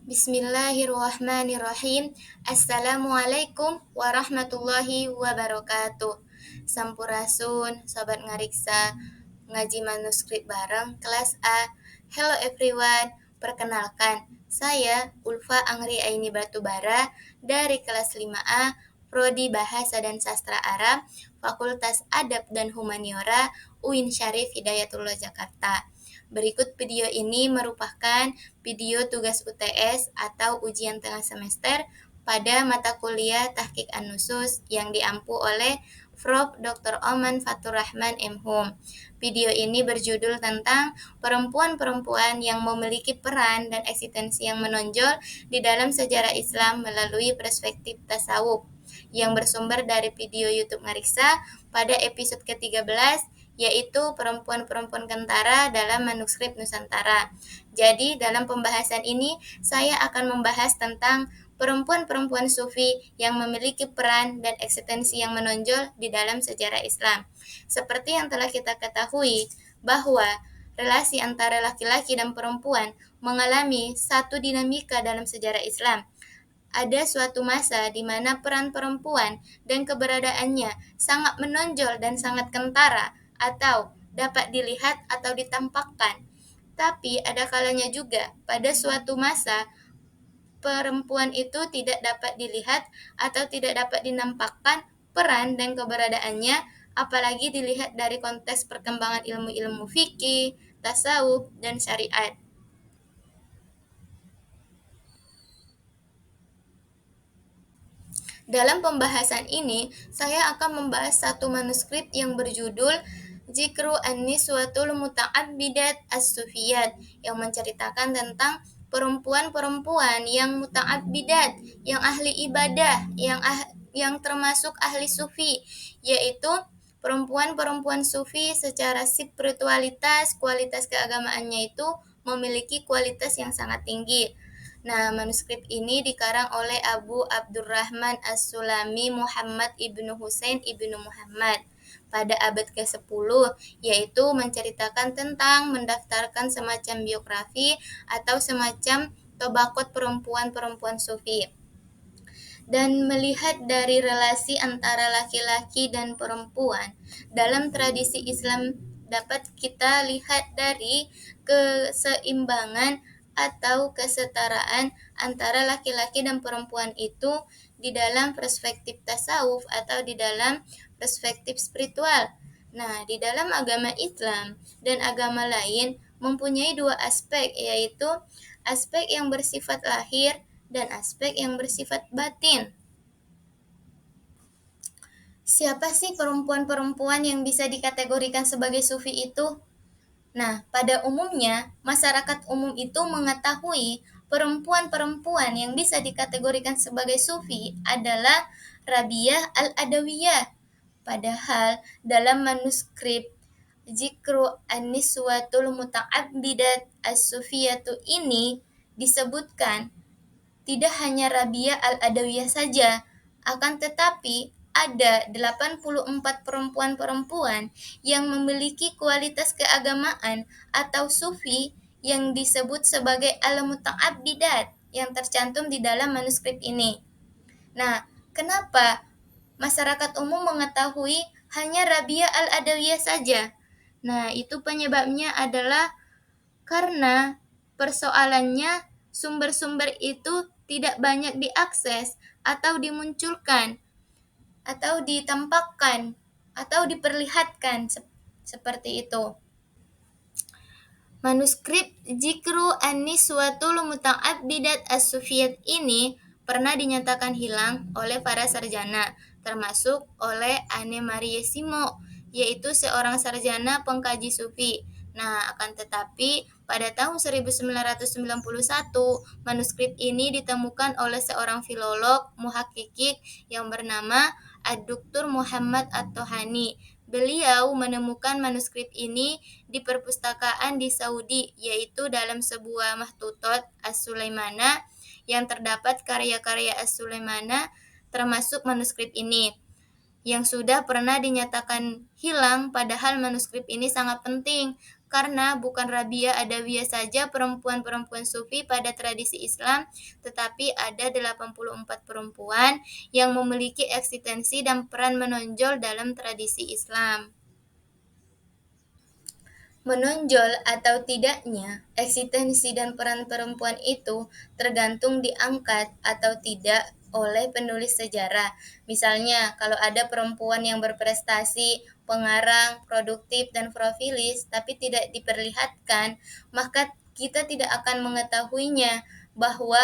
Bismillahirrahmanirrahim. Assalamualaikum warahmatullahi wabarakatuh. Sampurasun, sobat ngariksa, ngaji manuskrip bareng kelas A. Hello everyone, perkenalkan, saya Ulfa Angri Aini Batubara dari kelas 5A, Prodi Bahasa dan Sastra Arab, Fakultas Adab dan Humaniora, UIN Syarif Hidayatullah Jakarta. Berikut video ini merupakan video tugas UTS atau ujian tengah semester pada mata kuliah Tahqiq An-Nusus yang diampu oleh Prof. Dr. Oman Fatur Rahman M.Hum. Video ini berjudul tentang perempuan-perempuan yang memiliki peran dan eksistensi yang menonjol di dalam sejarah Islam melalui perspektif tasawuf, yang bersumber dari video YouTube Ngariksa pada episode ke-13, yaitu perempuan-perempuan Kentara dalam manuskrip Nusantara. Jadi, dalam pembahasan ini, saya akan membahas tentang perempuan-perempuan sufi yang memiliki peran dan eksistensi yang menonjol di dalam sejarah Islam. Seperti yang telah kita ketahui, bahwa relasi antara laki-laki dan perempuan mengalami satu dinamika dalam sejarah Islam. Ada suatu masa di mana peran perempuan dan keberadaannya sangat menonjol dan sangat kentara atau dapat dilihat atau ditampakkan. Tapi ada kalanya juga pada suatu masa perempuan itu tidak dapat dilihat atau tidak dapat dinampakkan peran dan keberadaannya, apalagi dilihat dari konteks perkembangan ilmu-ilmu fikih, tasawuf, dan syariat. Dalam pembahasan ini, saya akan membahas satu manuskrip yang berjudul Zikru An-Niswatul Muta'abbidat As-Sufiyat, yang menceritakan tentang perempuan-perempuan yang muta'abbidat, yang ahli ibadah, yang termasuk ahli sufi, yaitu perempuan-perempuan sufi secara spiritualitas, kualitas keagamaannya itu memiliki kualitas yang sangat tinggi. Nah, manuskrip ini dikarang oleh Abu Abdurrahman As-Sulami Muhammad ibnu Husain ibnu Muhammad pada abad ke-10, yaitu menceritakan tentang mendaftarkan semacam biografi atau semacam tobakot perempuan-perempuan sufi. Dan melihat dari relasi antara laki-laki dan perempuan dalam tradisi Islam, dapat kita lihat dari keseimbangan atau kesetaraan antara laki-laki dan perempuan itu di dalam perspektif tasawuf atau di dalam perspektif spiritual. Nah, di dalam agama Islam dan agama lain mempunyai dua aspek, yaitu aspek yang bersifat lahir dan aspek yang bersifat batin. Siapa sih perempuan-perempuan yang bisa dikategorikan sebagai sufi itu? Nah, pada umumnya, masyarakat umum itu mengetahui perempuan-perempuan yang bisa dikategorikan sebagai sufi adalah Rabiah al-Adawiyah. Padahal dalam manuskrip Zikru An-Niswatul Muta'abbidat As-Sufiyatu ini disebutkan tidak hanya Rabiah al-Adawiyah saja, akan tetapi ada 84 perempuan-perempuan yang memiliki kualitas keagamaan atau sufi yang disebut sebagai al-muta'abbidat yang tercantum di dalam manuskrip ini. Nah, kenapa masyarakat umum mengetahui hanya Rabiah al-Adawiyah saja? Nah, itu penyebabnya adalah karena persoalannya sumber-sumber itu tidak banyak diakses atau dimunculkan atau ditampakkan atau diperlihatkan seperti itu. Manuskrip Zikru An-Niswatul Muta'abbidat As-Sufiyat ini pernah dinyatakan hilang oleh para sarjana, termasuk oleh Anne Marie Simo, yaitu seorang sarjana pengkaji sufi. Nah, akan tetapi pada tahun 1991, manuskrip ini ditemukan oleh seorang filolog muhakikik yang bernama Ad-Duktur Muhammad At-Tohani. Beliau menemukan manuskrip ini di perpustakaan di Saudi, yaitu dalam sebuah mahtutot As-Sulaimana yang terdapat karya-karya As-Sulaimana termasuk manuskrip ini yang sudah pernah dinyatakan hilang, padahal manuskrip ini sangat penting karena bukan Rabia Adawiyah saja perempuan-perempuan sufi pada tradisi Islam, tetapi ada 84 perempuan yang memiliki eksistensi dan peran menonjol dalam tradisi Islam. Menonjol atau tidaknya eksistensi dan peran perempuan itu tergantung diangkat atau tidak oleh penulis sejarah. Misalnya, kalau ada perempuan yang berprestasi, pengarang, produktif, dan profilis, tapi tidak diperlihatkan, maka kita tidak akan mengetahuinya bahwa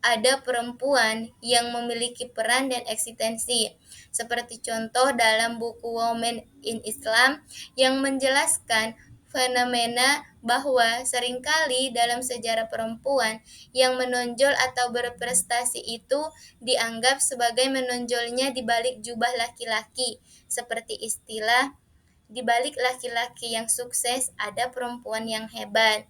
ada perempuan yang memiliki peran dan eksistensi. Seperti contoh dalam buku Women in Islam yang menjelaskan fenomena bahwa seringkali dalam sejarah perempuan yang menonjol atau berprestasi itu dianggap sebagai menonjolnya di balik jubah laki-laki, seperti istilah di balik laki-laki yang sukses ada perempuan yang hebat.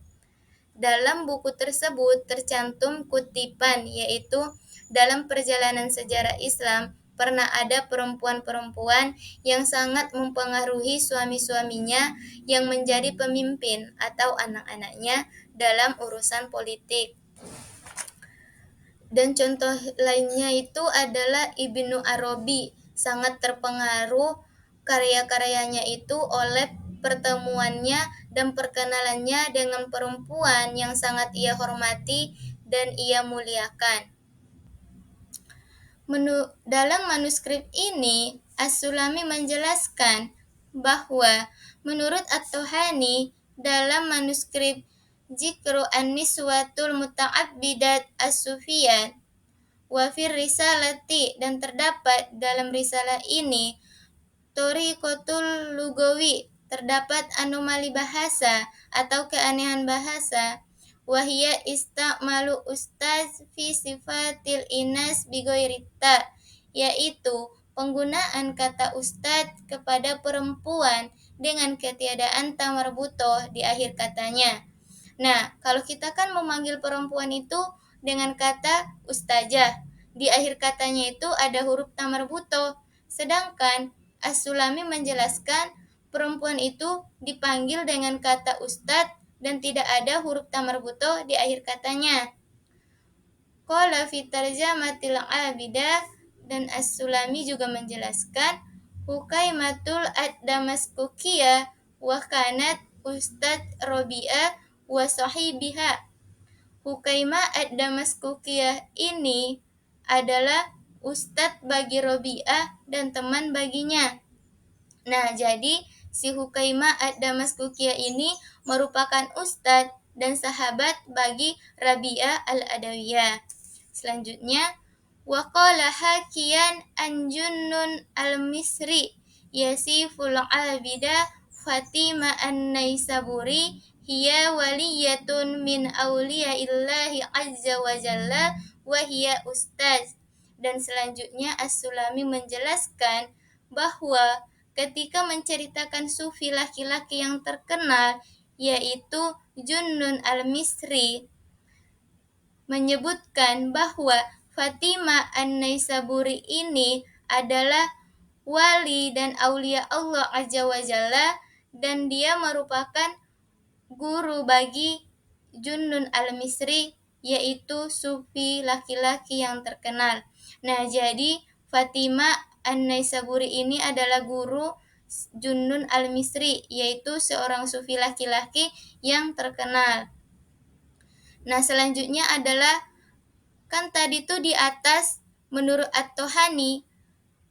Dalam buku tersebut tercantum kutipan yaitu dalam perjalanan sejarah Islam pernah ada perempuan-perempuan yang sangat mempengaruhi suami-suaminya yang menjadi pemimpin atau anak-anaknya dalam urusan politik. Dan contoh lainnya itu adalah Ibnu Arabi, sangat terpengaruh karya-karyanya itu oleh pertemuannya dan perkenalannya dengan perempuan yang sangat ia hormati dan ia muliakan. Dalam manuskrip ini, As-Sulami menjelaskan bahwa menurut At-Tuhani dalam manuskrip Zikru An-Niswatul Muta'abbidat As-Sufiyat wa fir risalati, dan terdapat dalam risalah ini Thoriqatul Lugawi, terdapat anomali bahasa atau keanehan bahasa. Wahia istamalu ustaz fi sifatil inas bigoirita, yaitu penggunaan kata ustaz kepada perempuan dengan ketiadaan tamarbutoh di akhir katanya. Nah, kalau kita kan memanggil perempuan itu dengan kata ustajah, di akhir katanya itu ada huruf tamarbutoh. Sedangkan As-Sulami menjelaskan perempuan itu dipanggil dengan kata ustad dan tidak ada huruf tamarbutoh di akhir katanya. Qala fi tarjamatil abidah, dan As-Sulami juga menjelaskan Hukaimatul ad-Damaskukiyah wa kanat ustad Robi'ah wa sahibiha. Hukaimah ad-Damaskukiyah ini adalah ustadz bagi Robi'ah dan teman baginya. Nah, jadi si Hukaimah ad-Damaskukiyah ini merupakan ustadz dan sahabat bagi Rabi'ah al-Adawiyah. Selanjutnya, waqala hakiyan an Junnun al-Misri yasiful abida Fatima an-Naisaburi hiya waliyatun min awliyaillahi azza wa jalla wa hiya ustaz. Dan selanjutnya As-Sulami menjelaskan bahwa ketika menceritakan sufi laki-laki yang terkenal yaitu Junnun al-Misri menyebutkan bahwa Fatimah an-Naisaburi ini adalah wali dan aulia Allah Azza wa Jalla, dan dia merupakan guru bagi Junnun al-Misri, yaitu sufi laki-laki yang terkenal. Nah, jadi Fatimah an-Naisaburi ini adalah guru Junnun al-Misri, yaitu seorang sufi laki-laki yang terkenal. Nah, selanjutnya adalah kan tadi tuh di atas menurut At-Tuhani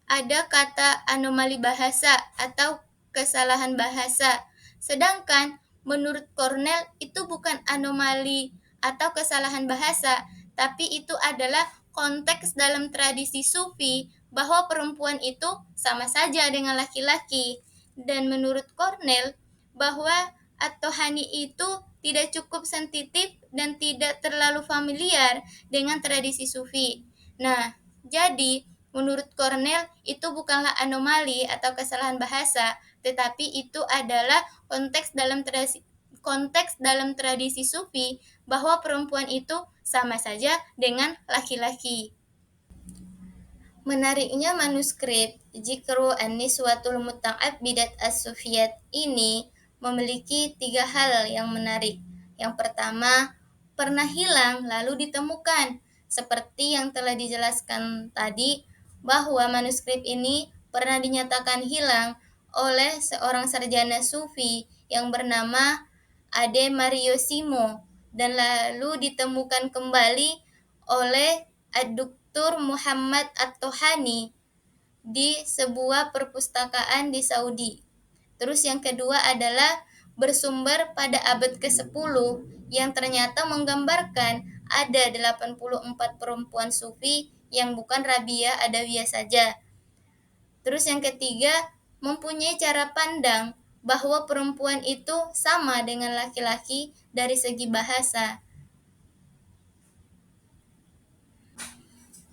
ada kata anomali bahasa atau kesalahan bahasa. Sedangkan menurut Cornell itu bukan anomali atau kesalahan bahasa, tapi itu adalah konteks dalam tradisi sufi bahwa perempuan itu sama saja dengan laki-laki. Dan menurut Cornell bahwa At-Tuhani itu tidak cukup sensitif dan tidak terlalu familiar dengan tradisi sufi. Nah, jadi menurut Cornell itu bukanlah anomali atau kesalahan bahasa, tetapi itu adalah konteks dalam tradisi sufi bahwa perempuan itu sama saja dengan laki-laki. Menariknya manuskrip Zikru An-Niswatul Muta'abbidat As-Sufiyat ini memiliki 3 hal yang menarik. Yang pertama, pernah hilang lalu ditemukan. Seperti yang telah dijelaskan tadi, bahwa manuskrip ini pernah dinyatakan hilang oleh seorang sarjana sufi yang bernama Ade Mario Simo dan lalu ditemukan kembali oleh Ad-Duktur Muhammad At-Tohani di sebuah perpustakaan di Saudi. Terus yang kedua adalah bersumber pada abad ke-10 yang ternyata menggambarkan ada 84 perempuan sufi yang bukan Rabia Adawiyah saja. Terus yang ketiga, mempunyai cara pandang bahwa perempuan itu sama dengan laki-laki dari segi bahasa.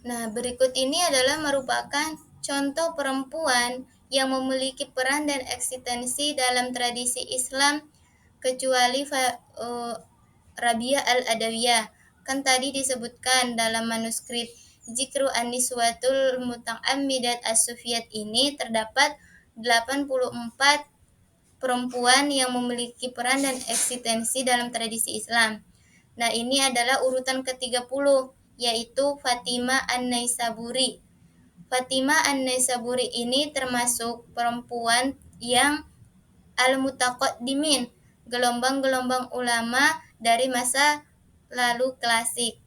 Nah, berikut ini adalah merupakan contoh perempuan yang memiliki peran dan eksistensi dalam tradisi Islam kecuali Rabia al-Adawiyah. Kan tadi disebutkan dalam manuskrip Zikru An-Niswatul Muta'ammidat As-Sufiyat ini terdapat 84 perempuan yang memiliki peran dan eksistensi dalam tradisi Islam. Nah, ini adalah urutan ke-30, yaitu Fatimah An-Naisaburi. Fatimah An-Naisaburi ini termasuk perempuan yang al-mutaqaddimin, gelombang-gelombang ulama dari masa lalu klasik.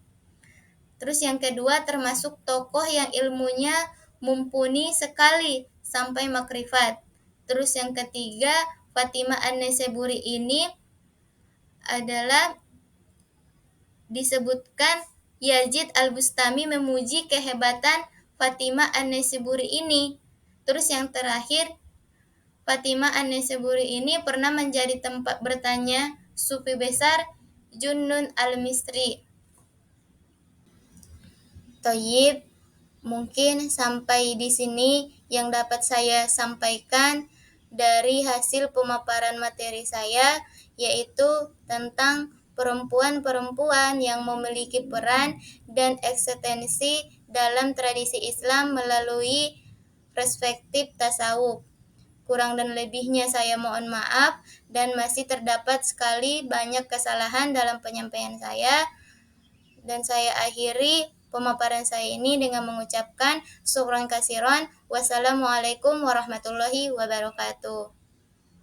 Terus yang kedua termasuk tokoh yang ilmunya mumpuni sekali sampai makrifat. Terus yang ketiga, Fatimah An-Naisaburi ini adalah disebutkan Yazid Al-Bustami memuji kehebatan Fatimah An-Naisaburi ini. Terus yang terakhir, Fatimah An-Naisaburi ini pernah menjadi tempat bertanya sufi besar Junnun Al-Misri. Toyib, mungkin sampai di sini yang dapat saya sampaikan dari hasil pemaparan materi saya, yaitu tentang perempuan-perempuan yang memiliki peran dan eksistensi dalam tradisi Islam melalui perspektif tasawuf. Kurang dan lebihnya saya mohon maaf dan masih terdapat sekali banyak kesalahan dalam penyampaian saya. Dan saya akhiri pemaparan saya ini dengan mengucapkan syukran kasiron. Wassalamualaikum warahmatullahi wabarakatuh.